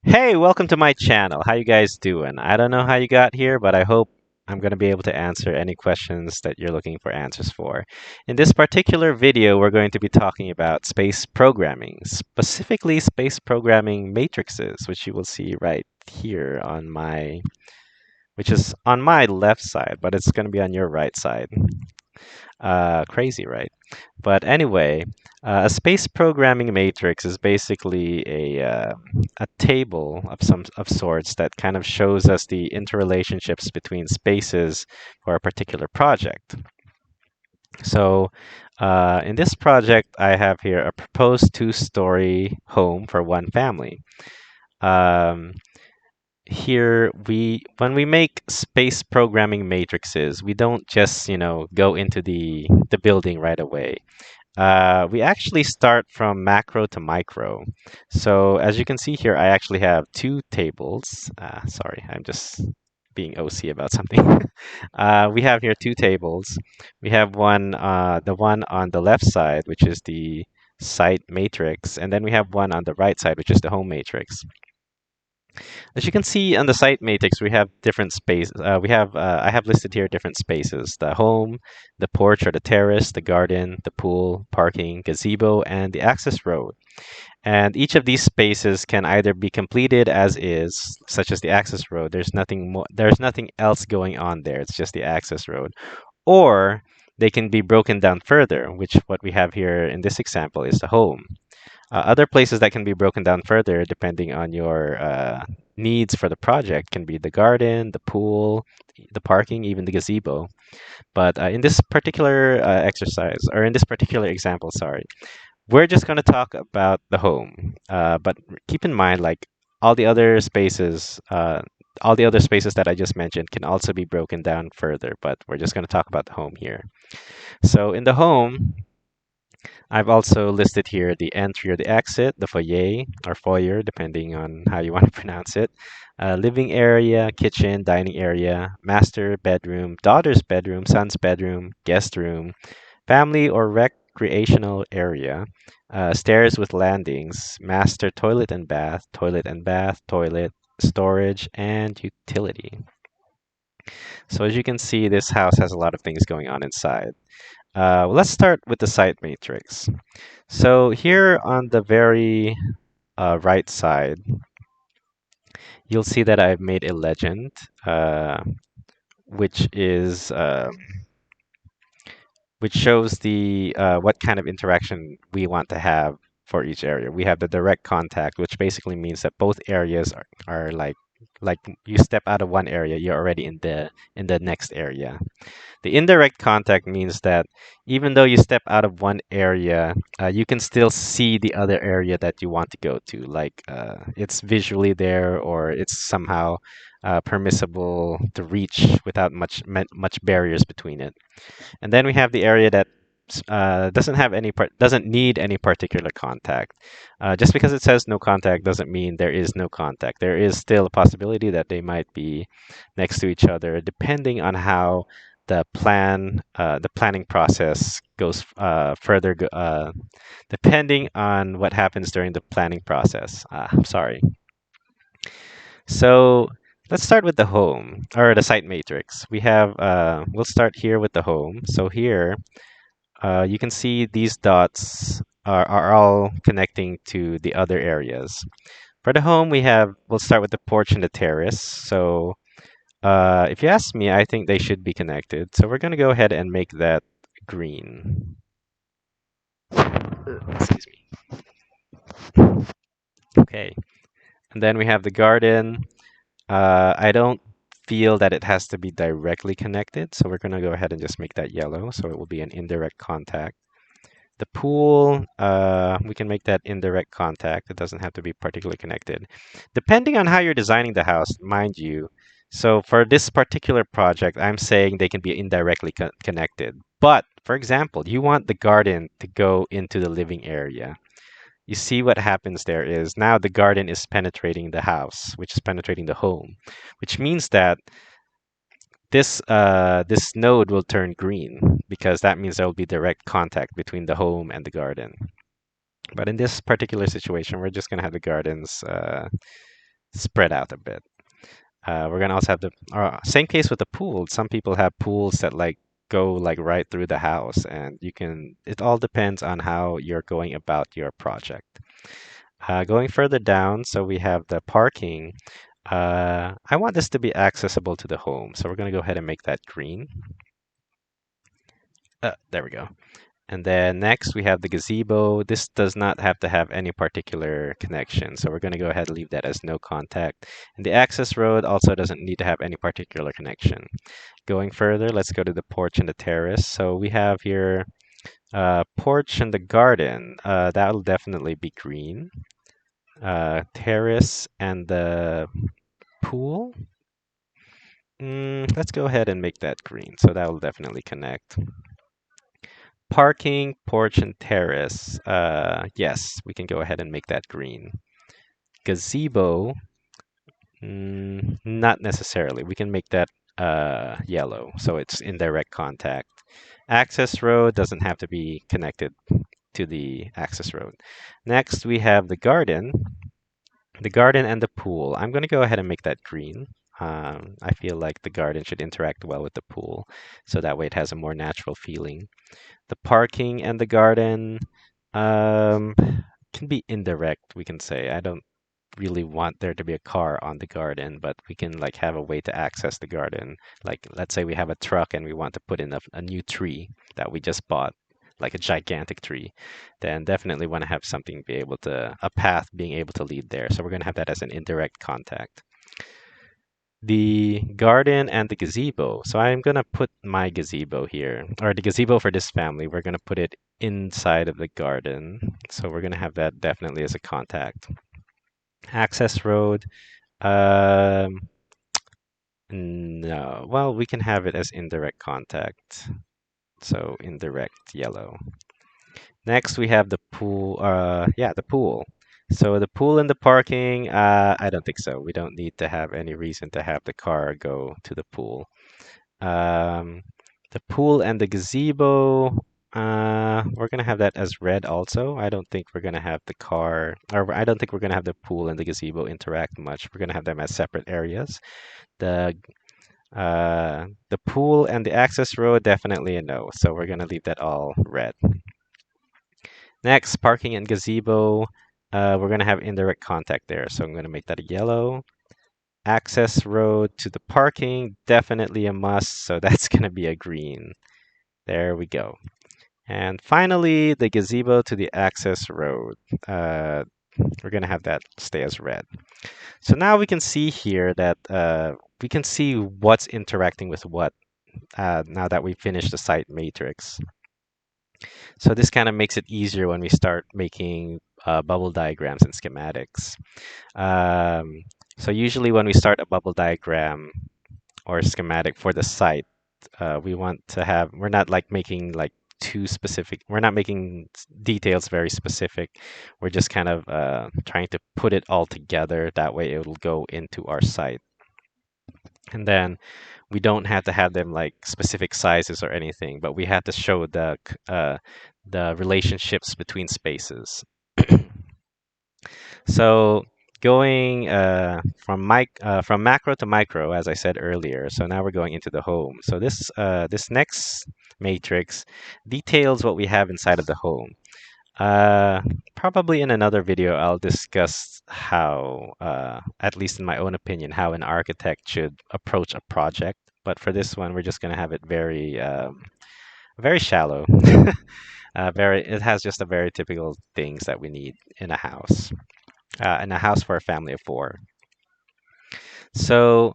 Hey, welcome to my channel. How you guys doing? I don't know how you got here, but I hope I'm going to be able to answer any questions that you're looking for answers for. In this particular video, we're going to be talking about space programming, specifically space programming matrices, which you will see right here on which is on my left side, but it's going to be on your right side. Crazy, right? But anyway, a space programming matrix is basically a table of some of sorts that kind of shows us the interrelationships between spaces for a particular project. So, in this project, I have here a proposed two-story home for one family. Um, Here when we make space programming matrices, we don't just, go into the building right away. We actually start from macro to micro. So as you can see here, I actually have two tables. Sorry, I'm just being OC about something. We have here two tables. We have the one on the left side, which is the site matrix, and then we have one on the right side, which is the home matrix. As you can see on the site matrix, we have different spaces. I have listed here different spaces: the home, the porch or the terrace, the garden, the pool, parking, gazebo, and the access road. And each of these spaces can either be completed as is, such as the access road. There's nothing else going on there. It's just the access road. Or they can be broken down further, which what we have here in this example is the home. Other places that can be broken down further, depending on your needs for the project, can be the garden, the pool, the parking, even the gazebo. But in this particular exercise, or in this particular example, sorry, we're just going to talk about the home. But keep in mind, like all the other spaces, all the other spaces that I just mentioned can also be broken down further. But we're just going to talk about the home here. So in the home, I've also listed here the entry or the exit, the foyer, depending on how you want to pronounce it, living area, kitchen, dining area, master bedroom, daughter's bedroom, son's bedroom, guest room, family or recreational area, stairs with landings, master toilet and bath, toilet, storage, and utility. So as you can see, this house has a lot of things going on inside. Let's start with the site matrix. So here on the very right side, you'll see that I've made a legend, uh, which is which shows the what kind of interaction we want to have for each area. We have the direct contact, which basically means that both areas are like you step out of one area, you're already in the next area. The indirect contact means that even though you step out of one area, you can still see the other area that you want to go to. Like it's visually there, or it's somehow permissible to reach without much barriers between it. And then we have the area that doesn't need any particular contact. Just because it says no contact doesn't mean there is no contact. There is still a possibility that they might be next to each other, depending on how the planning process goes depending on what happens during the planning process. I'm sorry. So let's start with the home or the site matrix. We'll start here with the home. So here you can see these dots are all connecting to the other areas. For the home, we'll start with the porch and the terrace. So if you ask me, I think they should be connected. So we're going to go ahead and make that green. Excuse me. Okay. And then we have the garden. I don't feel that it has to be directly connected, so we're going to go ahead and just make that yellow, so it will be an indirect contact. The pool, we can make that indirect contact. It doesn't have to be particularly connected. Depending on how you're designing the house, mind you. So for this particular project, I'm saying they can be indirectly connected. But for example, you want the garden to go into the living area. You see what happens there is now the garden is penetrating the house, which is penetrating the home, which means that this node will turn green because that means there will be direct contact between the home and the garden. But in this particular situation, we're just gonna have the gardens spread out a bit. We're gonna also have the same case with the pool. Some people have pools that like go like right through the house, and you can. It all depends on how you're going about your project. Going further down, so we have the parking. I want this to be accessible to the home, so we're gonna go ahead and make that green. There we go. And then next we have the gazebo. This does not have to have any particular connection, so we're going to go ahead and leave that as no contact. And the access road also doesn't need to have any particular connection. Going further, let's go to the porch and the terrace. So we have here porch and the garden. That'll definitely be green. Terrace and the pool. Let's go ahead and make that green. So that will definitely connect. Parking, porch, and terrace. Yes, we can go ahead and make that green. Gazebo, not necessarily. We can make that yellow, so it's in direct contact. Access road doesn't have to be connected to the access road. Next, we have the garden and the pool. I'm going to go ahead and make that green. I feel like the garden should interact well with the pool, so that way it has a more natural feeling. The parking and the garden um, can be indirect, we can say. I don't really want there to be a car on the garden, but we can like have a way to access the garden. Like let's say we have a truck and we want to put in a new tree that we just bought, like a gigantic tree, then definitely want to have something be able to, a path being able to lead there. So we're going to have that as an indirect contact. The garden and the gazebo. So I'm going to put my gazebo here, or the gazebo for this family. We're going to put it inside of the garden. So we're going to have that definitely as a contact. Access road. Um, no. Well, we can have it as indirect contact. So indirect yellow. Next, we have the pool. Yeah, the pool. So the pool and the parking, I don't think so. We don't need to have any reason to have the car go to the pool. Um, the pool and the gazebo, we're gonna have that as red also. I don't think we're gonna have the car, or I don't think we're gonna have the pool and the gazebo interact much. We're gonna have them as separate areas. The the pool and the access road, definitely a no. So we're gonna leave that all red. Next, parking and gazebo. We're gonna have indirect contact there, so I'm gonna make that a yellow. Access road to the parking, definitely a must, so that's gonna be a green. There we go. And finally, the gazebo to the access road. We're gonna have that stay as red. So now we can see here that we can see what's interacting with what now that we finished the site matrix. So this kind of makes it easier when we start making bubble diagrams and schematics. Um, so usually when we start a bubble diagram or schematic for the site, we want to have, we're not like making like too specific, we're not making details very specific. We're just kind of trying to put it all together. That way it'll go into our site. And then we don't have to have them like specific sizes or anything, but we have to show the relationships between spaces. So going from macro to micro, as I said earlier. So now we're going into the home. So this next matrix details what we have inside of the home. Uh, Probably in another video, I'll discuss how, at least in my own opinion, how an architect should approach a project. But for this one, we're just going to have it very shallow. It has just the very typical things that we need in a house for a family of four. So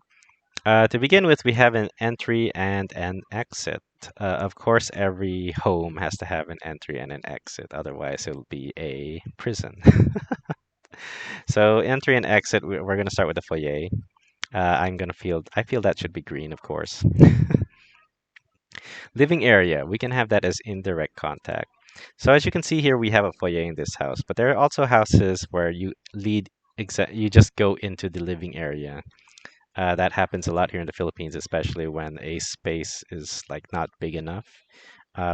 to begin with, we have an entry and an exit. Of course, every home has to have an entry and an exit, otherwise it'll be a prison. So entry and exit, we're going to start with the foyer. I feel that should be green, of course. Living area, we can have that as indirect contact. So as you can see here, we have a foyer in this house, but there are also houses where you just go into the living area. That happens a lot here in the Philippines, especially when a space is like not big enough,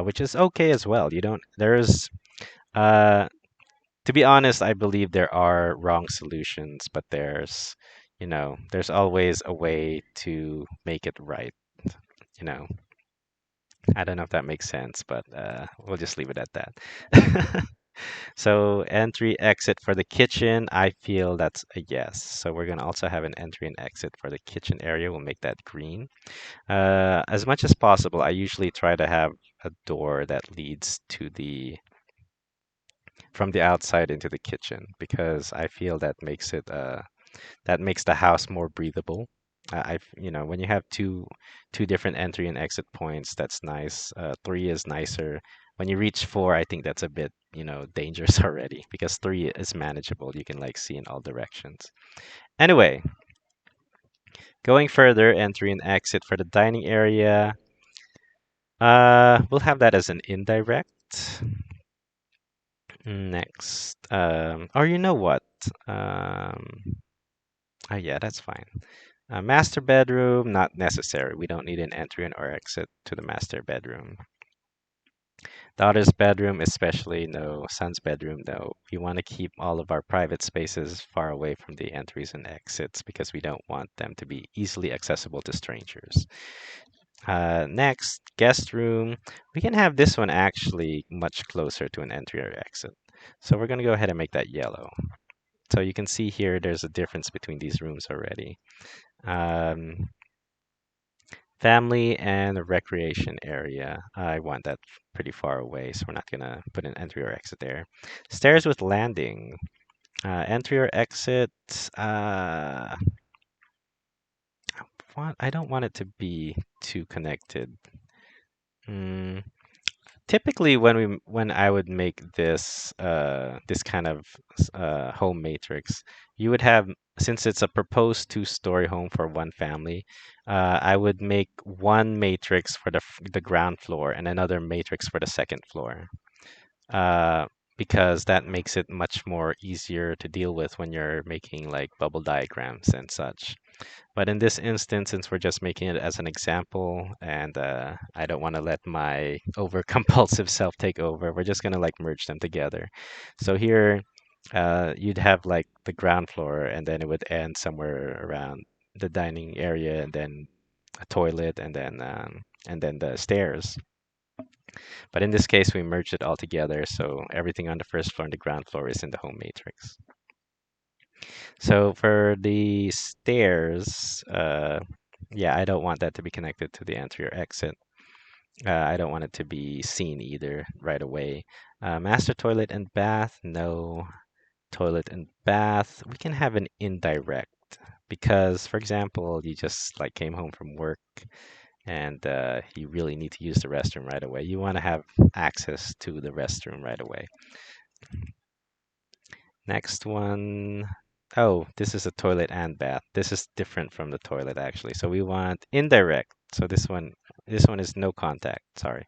which is okay as well. You don't, there's, uh, To be honest, I believe there are wrong solutions, but there's always a way to make it right. You know, I don't know if that makes sense, but we'll just leave it at that. So entry exit for the kitchen, I feel that's a yes. So we're gonna also have an entry and exit for the kitchen area. We'll make that green. As much as possible, I usually try to have a door that leads to the from the outside into the kitchen because I feel that makes the house more breathable. When you have two different entry and exit points, that's nice. Three is nicer. When you reach four, I think that's a bit, dangerous already because three is manageable. You can like see in all directions. Anyway, going further, entry and exit for the dining area. We'll have that as an indirect. Next, or you know what? Um, oh yeah, that's fine. Master bedroom, not necessary. We don't need an entry and or exit to the master bedroom. Daughter's bedroom, especially no. Son's bedroom, no. We want to keep all of our private spaces far away from the entries and exits because we don't want them to be easily accessible to strangers. Next, guest room. We can have this one actually much closer to an entry or exit. So we're going to go ahead and make that yellow. So you can see here there's a difference between these rooms already. Um, Family and a recreation area. I want that pretty far away, so we're not gonna put an entry or exit there. Stairs with landing. Entry or exit. Uh, I don't want it to be too connected. Mm, Typically, when I would make this kind of home matrix, you would have since it's a proposed two-story home for one family, I would make one matrix for the ground floor and another matrix for the second floor, uh, because that makes it much more easier to deal with when you're making like bubble diagrams and such. But in this instance, since we're just making it as an example, and I don't want to let my over compulsive self take over, we're just gonna like merge them together. So here, you'd have like the ground floor, and then it would end somewhere around the dining area, and then a toilet, and then the stairs. But in this case, we merged it all together, so everything on the first floor and the ground floor is in the home matrix. So for the stairs, yeah, I don't want that to be connected to the entry or exit. I don't want it to be seen either right away. Master toilet and bath, no. Toilet and bath, we can have an indirect because, for example, you just like came home from work and you really need to use the restroom right away. You want to have access to the restroom right away. Next one. Oh, this is a toilet and bath. This is different from the toilet actually. So we want indirect. So this one is no contact. Sorry.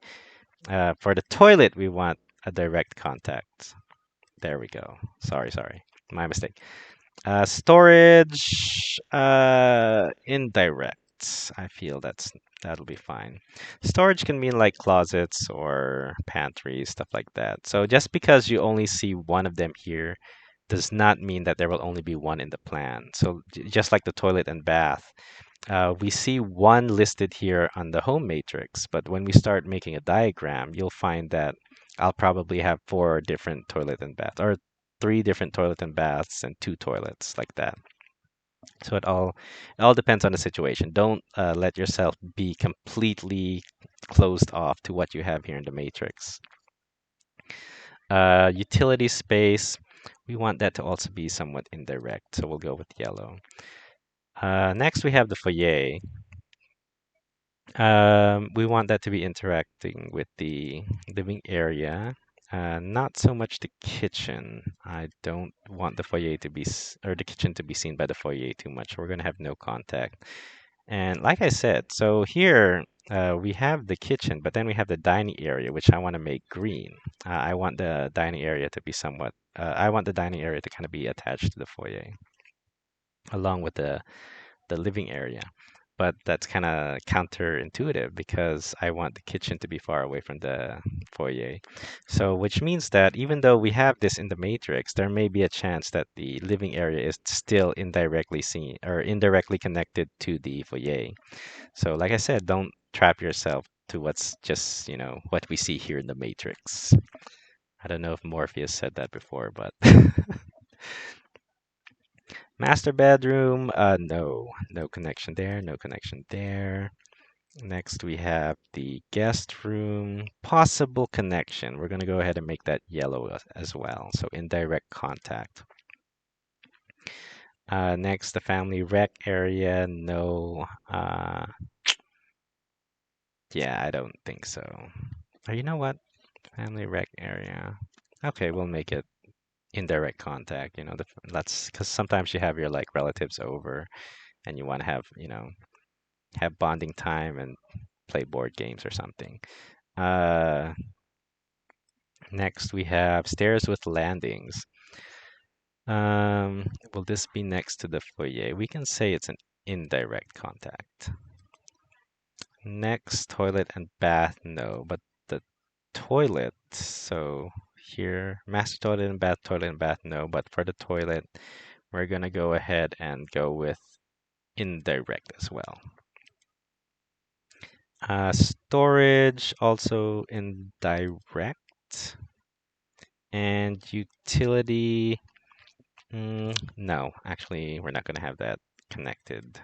For the toilet, we want a direct contact. There we go. Sorry. My mistake. Storage, indirect. I feel that'll be fine. Storage can mean like closets or pantries, stuff like that. So just because you only see one of them here does not mean that there will only be one in the plan. So just like the toilet and bath, we see one listed here on the home matrix, but when we start making a diagram, you'll find that I'll probably have four different toilet and bath, or three different toilet and baths and two toilets like that. So it all depends on the situation. Don't let yourself be completely closed off to what you have here in the matrix. Utility space, we want that to also be somewhat indirect, so we'll go with yellow. Next, we have the foyer. We want that to be interacting with the living area, not so much the kitchen. I don't want the foyer to be, or the kitchen to be seen by the foyer too much. We're going to have no contact. And like I said, so here we have the kitchen, but then we have the dining area, which I want to make green. I want the dining area to be I want the dining area to kind of be attached to the foyer, along with the living area. but that's kind of counterintuitive because I want the kitchen to be far away from the foyer. So, which means that even though we have this in the matrix, there may be a chance that the living area is still indirectly seen or indirectly connected to the foyer. So, like I said, don't trap yourself to what's just, what we see here in the matrix. I don't know if Morpheus said that before, but master bedroom, no, no connection there, no connection there. Next, we have the guest room, possible connection. We're going to go ahead and make that yellow as well. So indirect contact. Next, the family rec area. No. Yeah, I don't think so. Or you know what? Family rec area. Okay, we'll make it indirect contact. That's because sometimes you have your like relatives over and you want to have bonding time and play board games or something. Uh, Next, we have stairs with landings. Will this be next to the foyer? We can say it's an indirect contact. Next, toilet and bath, no, but the toilet, so here, master toilet and bath, no, but for the toilet, we're gonna go ahead and go with indirect as well. Storage, also indirect. And utility, no, actually, we're not going to have that connected.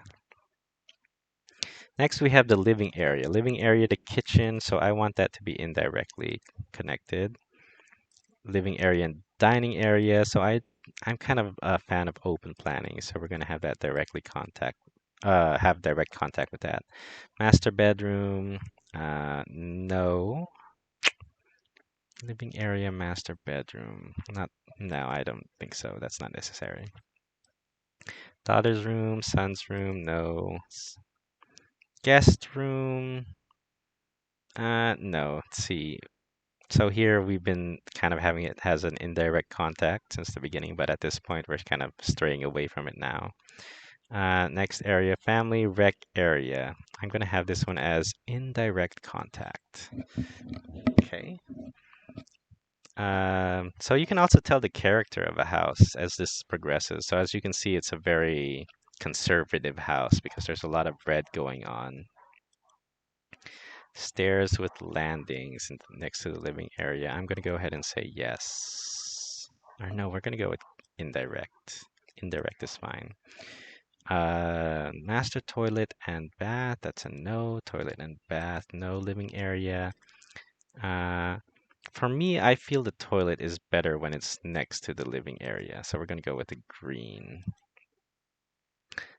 Next, we have the living area. Living area, the kitchen, so I want that to be indirectly connected. Living area and dining area, so I'm kind of a fan of open planning, so we're going to have that have direct contact with that. Master bedroom, no. Living area, master bedroom, not, no, I don't think so. That's not necessary. Daughter's room, son's room, no. Guest room, no. Let's see. So here we've been kind of having it has an indirect contact since the beginning, but at this point we're kind of straying away from it now. Next area, family rec area. I'm going to have this one as indirect contact. Okay. So you can also tell the character of a house as this progresses. So as you can see, it's a very conservative house because there's a lot of red going on. Stairs with landings next to the living area. I'm going to go ahead and say yes. Or no, we're going to go with indirect. Indirect is fine. Master toilet and bath. That's a no. Toilet and bath, no. Living area. Uh, for me, I feel the toilet is better when it's next to the living area. So we're going to go with the green.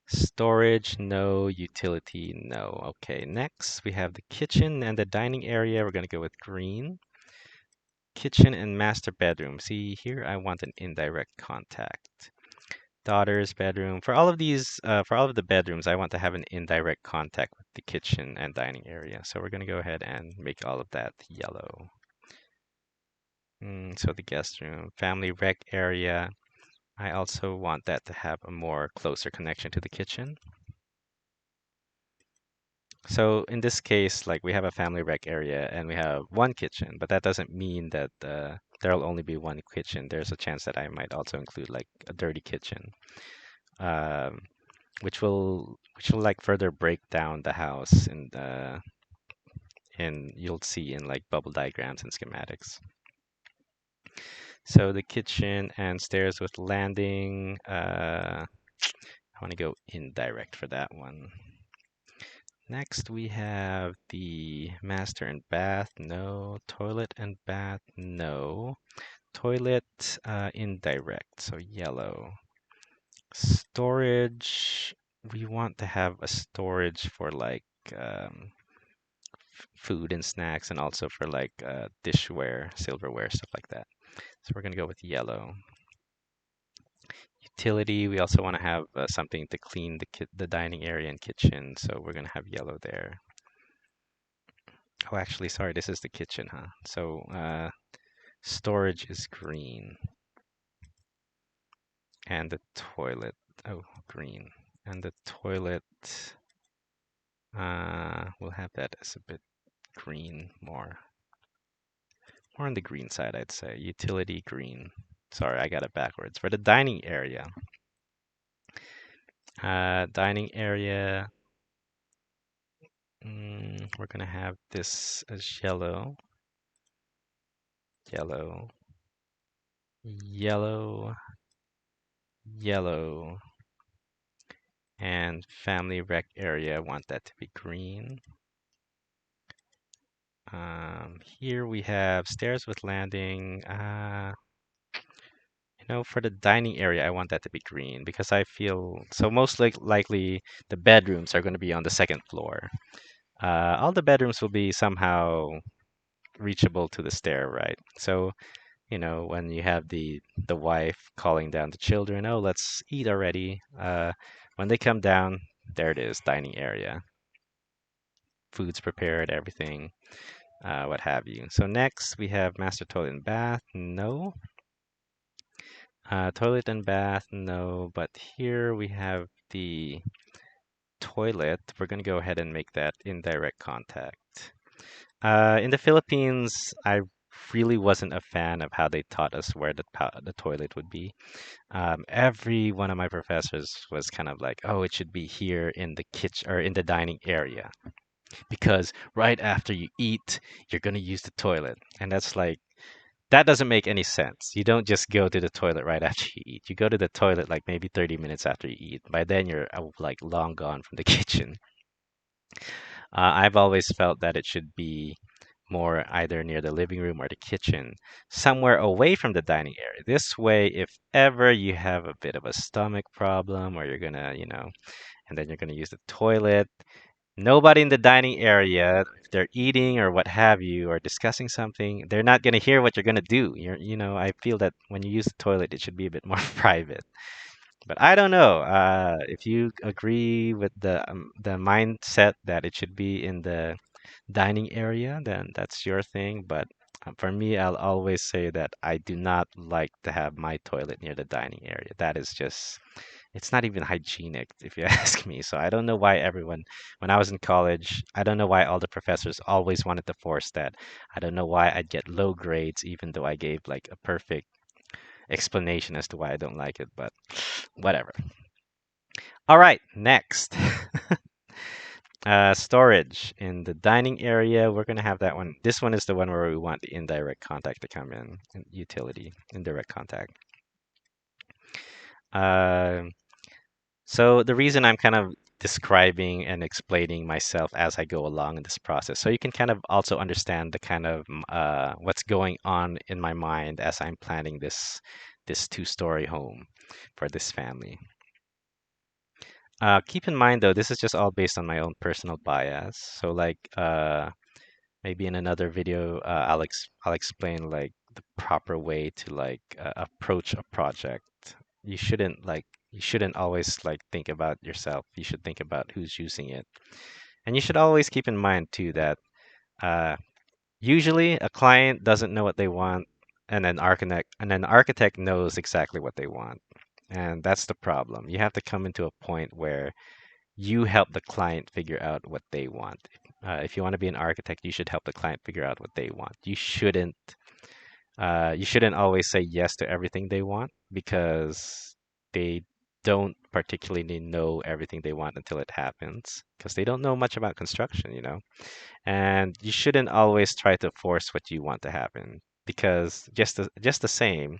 Storage, no. Utility, no. Okay, next we have the kitchen and the dining area. We're going to go with green. Kitchen and master bedroom. See, here I want an indirect contact. Daughter's bedroom. For all of the bedrooms, I want to have an indirect contact with the kitchen and dining area. So we're going to go ahead and make all of that yellow. So the guest room, family rec area. I also want that to have a more closer connection to the kitchen. So in this case, like we have a family rec area and we have one kitchen, but that doesn't mean that there'll only be one kitchen. There's a chance that I might also include like a dirty kitchen, um, which will like further break down the house and you'll see in like bubble diagrams and schematics. So the kitchen and stairs with landing. I want to go indirect for that one. Next, we have the master and bath, no. Toilet and bath, no. Toilet, indirect, so yellow. Storage, we want to have a storage for like food and snacks and also for like dishware, silverware, stuff like that. So we're going to go with yellow. Utility, we also want to have something to clean the dining area and kitchen, so we're going to have yellow there. Oh, actually, sorry, this is the kitchen, huh? So storage is green. And the toilet, oh, green. And the toilet, We'll have that as a bit green, more on the green side, I'd say. Utility green. Sorry, I got it backwards. For the dining area, we're gonna have this as yellow, yellow, yellow, yellow, and family rec area, I want that to be green. Here we have stairs with landing. For the dining area, I want that to be green because I feel so most likely the bedrooms are going to be on the second floor. All the bedrooms will be somehow reachable to the stair, right? So, when you have the wife calling down the children, oh, let's eat already. When they come down, there it is, dining area. Food's prepared, everything, what have you. So next we have master toilet and bath. No. Toilet and bath, no. But here we have the toilet. We're going to go ahead and make that indirect contact. In the Philippines, I really wasn't a fan of how they taught us where the toilet would be. Every one of my professors was kind of like, "Oh, it should be here in the kitchen or in the dining area, because right after you eat, you're gonna use the toilet." And that's like, that doesn't make any sense. You don't just go to the toilet right after you eat. You go to the toilet like maybe 30 minutes after you eat. By then, you're like long gone from the kitchen. I've always felt that it should be more either near the living room or the kitchen, somewhere away from the dining area. This way, if ever you have a bit of a stomach problem or you're gonna, and then you're gonna use the toilet, nobody in the dining area, if they're eating or what have you, or discussing something, they're not gonna hear what you're gonna do. I feel that when you use the toilet, it should be a bit more private. But I don't know if you agree with the mindset that it should be in the dining area, then that's your thing. But for me, I'll always say that I do not like to have my toilet near the dining area. That is just, it's not even hygienic, if you ask me. So I don't know why everyone, when I was in college, I don't know why all the professors always wanted to force that. I don't know why I'd get low grades, even though I gave like a perfect explanation as to why I don't like it, but whatever. All right, next. Storage in the dining area. We're gonna have that one. This one is the one where we want the indirect contact to come in. Utility, indirect contact. Um, so the reason I'm kind of describing and explaining myself as I go along in this process, so you can kind of also understand the kind of what's going on in my mind as I'm planning this two-story home for this family. Keep in mind though, this is just all based on my own personal bias. So like maybe in another video, I'll explain like the proper way to like approach a project. You shouldn't always like think about yourself. You should think about who's using it. And you should always keep in mind too that uh, usually a client doesn't know what they want, and an architect knows exactly what they want. And that's the problem. You have to come into a point where you help the client figure out what they want. If you want to be an architect, you should help the client figure out what they want. You shouldn't always say yes to everything they want because they don't particularly know everything they want until it happens because they don't know much about construction. And you shouldn't always try to force what you want to happen because just the same,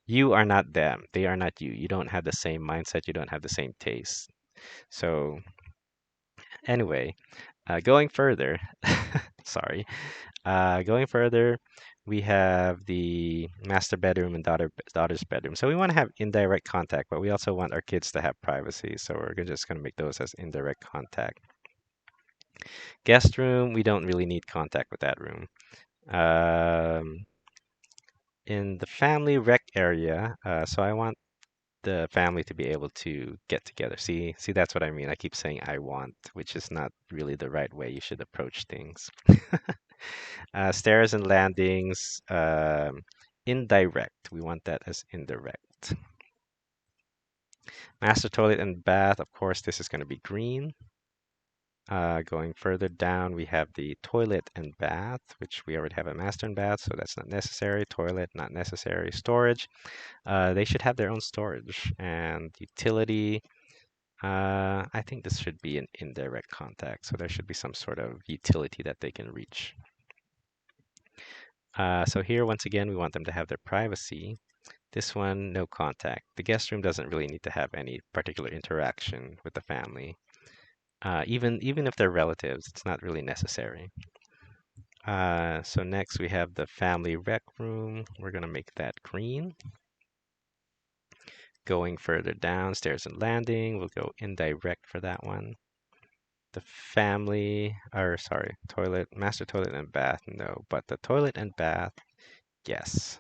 you are not them. They are not you. You don't have the same mindset. You don't have the same taste. So anyway, going further, sorry, going further, we have the master bedroom and daughter's bedroom. So we want to have indirect contact, but we also want our kids to have privacy. So we're just going to make those as indirect contact. Guest room, we don't really need contact with that room. Um, in the family rec area, so I want the family to be able to get together. See, that's what I mean. I keep saying I want, which is not really the right way you should approach things. Stairs and landings, indirect. We want that as indirect. Master toilet and bath, of course, this is going to be green. Going further down, we have the toilet and bath, which we already have a master and bath, so that's not necessary. Toilet, not necessary. Storage, they should have their own storage. And utility, I think this should be an indirect contact, so there should be some sort of utility that they can reach. So here, once again, we want them to have their privacy. This one, no contact. The guest room doesn't really need to have any particular interaction with the family. Even if they're relatives, it's not really necessary. So next we have the family rec room. We're gonna make that green. Going further down, stairs and landing, we'll go indirect for that one. The family, or sorry, toilet, master toilet and bath, no, but the toilet and bath, yes.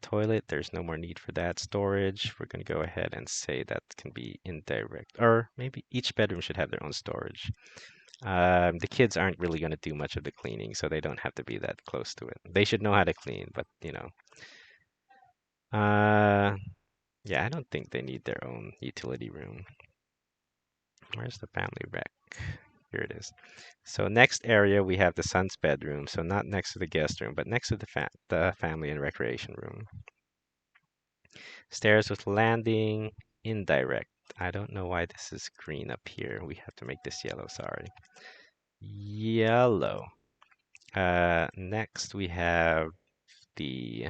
Toilet, there's no more need for that. Storage, we're going to go ahead and say that can be indirect, or maybe each bedroom should have their own storage. The kids aren't really going to do much of the cleaning, so they don't have to be that close to it. They should know how to clean, but you know. Uh, yeah, I don't think they need their own utility room. Where's the family rec? Here it is. So next area we have the son's bedroom. So not next to the guest room, but next to the family and recreation room. Stairs with landing, indirect. I don't know why this is green up here. We have to make this yellow, sorry. Yellow. Next we have the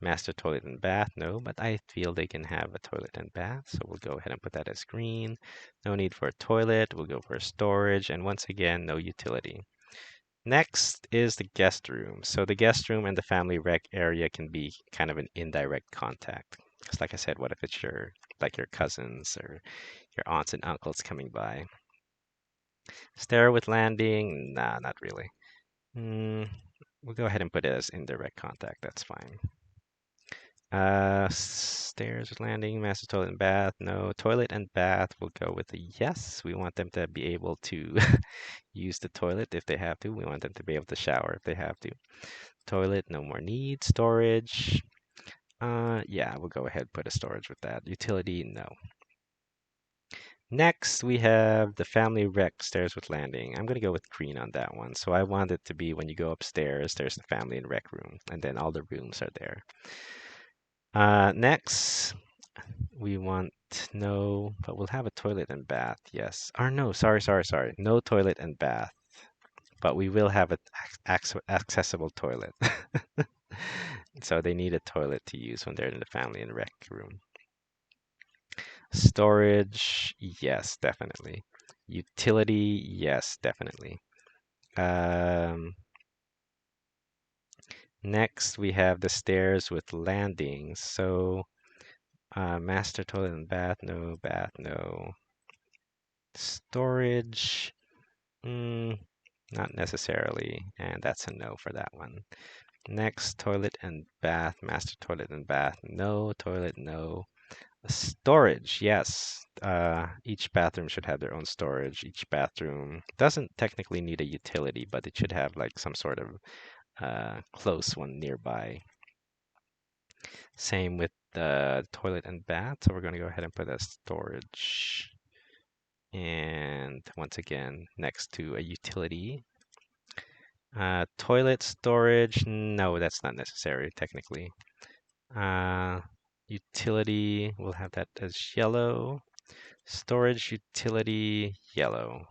master toilet and bath. No, but I feel they can have a toilet and bath, so we'll go ahead and put that as green. No need for a toilet. We'll go for storage, and once again, no utility. Next is the guest room. So the guest room and the family rec area can be kind of an indirect contact. Because like I said, what if it's your cousins or your aunts and uncles coming by? Stair with landing? Nah, not really. Mm, we'll go ahead and put it as indirect contact. That's fine. Stairs with landing, master toilet and bath. No, toilet and bath. We'll go with a yes. We want them to be able to use the toilet if they have to. We want them to be able to shower if they have to. Toilet, no more need. Storage. Yeah, we'll go ahead and put a storage with that. Utility, no. Next, we have the family rec stairs with landing. I'm going to go with green on that one. So I want it to be when you go upstairs, there's the family and rec room, and then all the rooms are there. Next, we want no, but we'll have a toilet and bath, yes. Or no, sorry. No toilet and bath, but we will have an accessible toilet. So they need a toilet to use when they're in the family and rec room. Storage, yes, definitely. Utility, yes, definitely. Um, Next, we have the stairs with landings. So, master toilet and bath, no. Bath, no. Storage, not necessarily, and that's a no for that one. Next, toilet and bath, master toilet and bath, no. Toilet, no. Storage, yes. Each bathroom should have their own storage. Each bathroom doesn't technically need a utility, but it should have like some sort of close one nearby. Same with the toilet and bath. So we're going to go ahead and put a storage. And once again, next to a utility. Toilet storage, no, that's not necessary technically. Utility, we'll have that as yellow. Storage utility, yellow.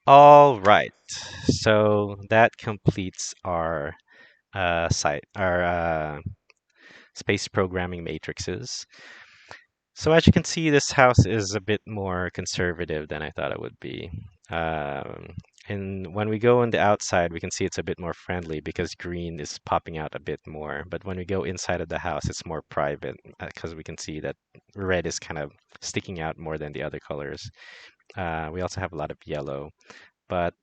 All right, so that completes our space programming matrices. So as you can see, this house is a bit more conservative than I thought it would be. And when we go on the outside, we can see it's a bit more friendly because green is popping out a bit more. But when we go inside of the house, it's more private because we can see that red is kind of sticking out more than the other colors. We also have a lot of yellow. But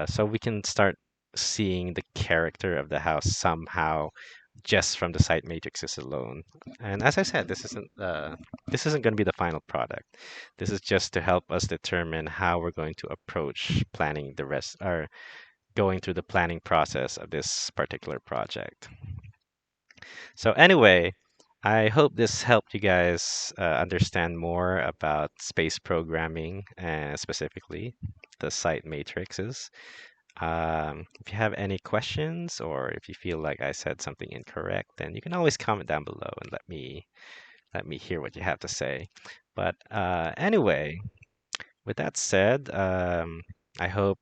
so we can start seeing the character of the house somehow just from the site matrices alone. And as I said, this isn't going to be the final product. This is just to help us determine how we're going to approach planning the rest, or going through the planning process of this particular project. So anyway, I hope this helped you guys understand more about space programming and specifically the site matrices. If you have any questions or if you feel like I said something incorrect, then you can always comment down below and let me hear what you have to say. But anyway, with that said, I hope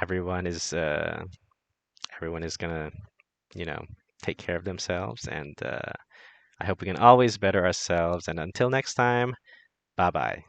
everyone is uh, everyone is gonna, you know, take care of themselves, and I hope we can always better ourselves. And until next time, bye bye.